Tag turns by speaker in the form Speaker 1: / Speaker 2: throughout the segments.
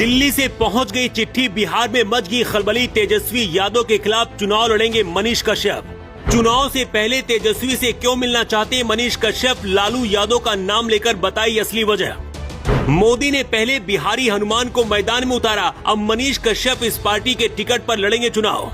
Speaker 1: दिल्ली से पहुंच गई चिट्ठी, बिहार में मच गई खलबली। तेजस्वी यादव के खिलाफ चुनाव लड़ेंगे मनीष कश्यप। चुनाव से पहले तेजस्वी से क्यों मिलना चाहते मनीष कश्यप? लालू यादव का नाम लेकर बताई असली वजह। मोदी ने पहले बिहारी हनुमान को मैदान में उतारा, अब मनीष कश्यप इस पार्टी के टिकट पर लड़ेंगे चुनाव।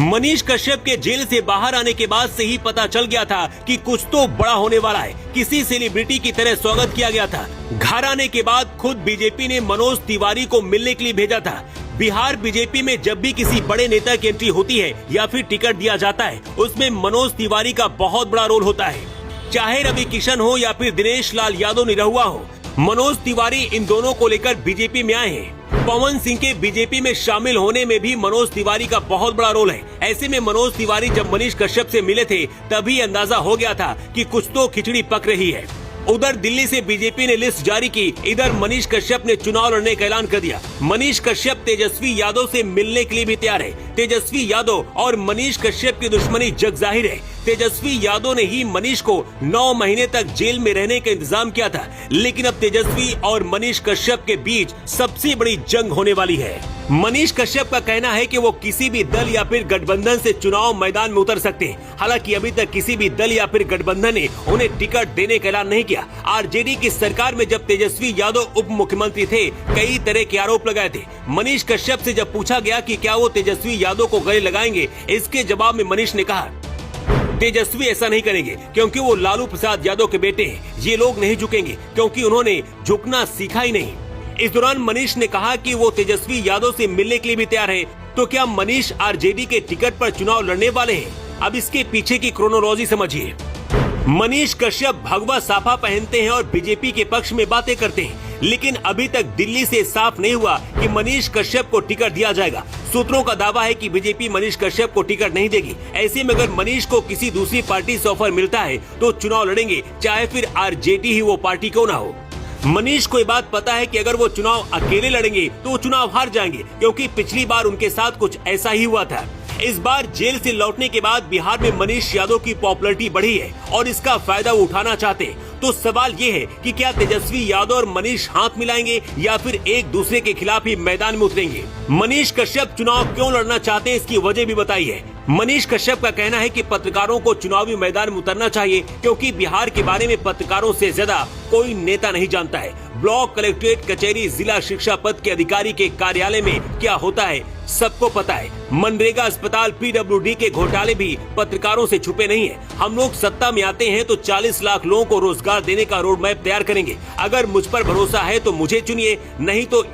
Speaker 1: मनीष कश्यप के जेल से बाहर आने के बाद से ही पता चल गया था कि कुछ तो बड़ा होने वाला है। किसी सेलिब्रिटी की तरह स्वागत किया गया था। घर आने के बाद खुद बीजेपी ने मनोज तिवारी को मिलने के लिए भेजा था। बिहार बीजेपी में जब भी किसी बड़े नेता की एंट्री होती है या फिर टिकट दिया जाता है, उसमें मनोज तिवारी का बहुत बड़ा रोल होता है। चाहे रवि किशन हो या फिर दिनेश लाल यादव निरहुआ हो, मनोज तिवारी इन दोनों को लेकर बीजेपी में आए हैं। पवन सिंह के बीजेपी में शामिल होने में भी मनोज तिवारी का बहुत बड़ा रोल है। ऐसे में मनोज तिवारी जब मनीष कश्यप से मिले थे, तभी अंदाजा हो गया था कि कुछ तो खिचड़ी पक रही है। उधर दिल्ली से बीजेपी ने लिस्ट जारी की, इधर मनीष कश्यप ने चुनाव लड़ने का ऐलान कर दिया। मनीष कश्यप तेजस्वी यादव से मिलने के लिए भी तैयार है। तेजस्वी यादव और मनीष कश्यप की दुश्मनी जग जाहिर है। तेजस्वी यादव ने ही मनीष को 9 महीने तक जेल में रहने का इंतजाम किया था, लेकिन अब तेजस्वी और मनीष कश्यप के बीच सबसे बड़ी जंग होने वाली है। मनीष कश्यप का कहना है कि वो किसी भी दल या फिर गठबंधन से चुनाव मैदान में उतर सकते हैं। हालांकि अभी तक किसी भी दल या फिर गठबंधन ने उन्हें टिकट देने का ऐलान नहीं किया। आरजेडी की सरकार में जब तेजस्वी यादव उप मुख्यमंत्री थे, कई तरह के आरोप लगाए थे। मनीष कश्यप से जब पूछा गया कि क्या वो तेजस्वी यादव को गले लगाएंगे, इसके जवाब में मनीष ने कहा, तेजस्वी ऐसा नहीं करेंगे क्योंकि वो लालू प्रसाद यादव के बेटे हैं। ये लोग नहीं झुकेंगे क्योंकि उन्होंने झुकना सीखा ही नहीं। इस दौरान मनीष ने कहा कि वो तेजस्वी यादव से मिलने के लिए भी तैयार है। तो क्या मनीष आरजेडी के टिकट पर चुनाव लड़ने वाले हैं? अब इसके पीछे की क्रोनोलॉजी समझिए। मनीष कश्यप भगवा साफा पहनते हैं और बीजेपी के पक्ष में बातें करते हैं, लेकिन अभी तक दिल्ली से साफ नहीं हुआ कि मनीष कश्यप को टिकट दिया जाएगा। सूत्रों का दावा है कि बीजेपी मनीष कश्यप को टिकट नहीं देगी। ऐसे में अगर मनीष को किसी दूसरी पार्टी से ऑफर मिलता है तो चुनाव लड़ेंगे, चाहे फिर आरजेडी ही वो पार्टी क्यों ना हो। मनीष को ये बात पता है कि अगर वो चुनाव अकेले लड़ेंगे तो वो चुनाव हार जाएंगे, क्योंकि पिछली बार उनके साथ कुछ ऐसा ही हुआ था। इस बार जेल से लौटने के बाद बिहार में मनीष यादव की पॉपुलैरिटी बढ़ी है और इसका फायदा वो उठाना चाहते हैं। तो सवाल ये है कि क्या तेजस्वी यादव और मनीष हाथ मिलाएंगे या फिर एक दूसरे के खिलाफ ही मैदान में उतरेंगे? मनीष कश्यप चुनाव क्यों लड़ना चाहते हैं, इसकी वजह भी बताई है। मनीष कश्यप का कहना है कि पत्रकारों को चुनावी मैदान में उतरना चाहिए, क्योंकि बिहार के बारे में पत्रकारों से ज्यादा कोई नेता नहीं जानता है। ब्लॉक, कलेक्ट्रेट, कचहरी, जिला शिक्षा पद के अधिकारी के कार्यालय में क्या होता है सबको पता है। मनरेगा, अस्पताल, पीडब्ल्यूडी के घोटाले भी पत्रकारों से छुपे नहीं है। हम लोग सत्ता में आते हैं तो 40 लाख लोगों को रोजगार देने का रोड मैप तैयार करेंगे। अगर मुझ पर भरोसा है तो मुझे चुनिए, नहीं तो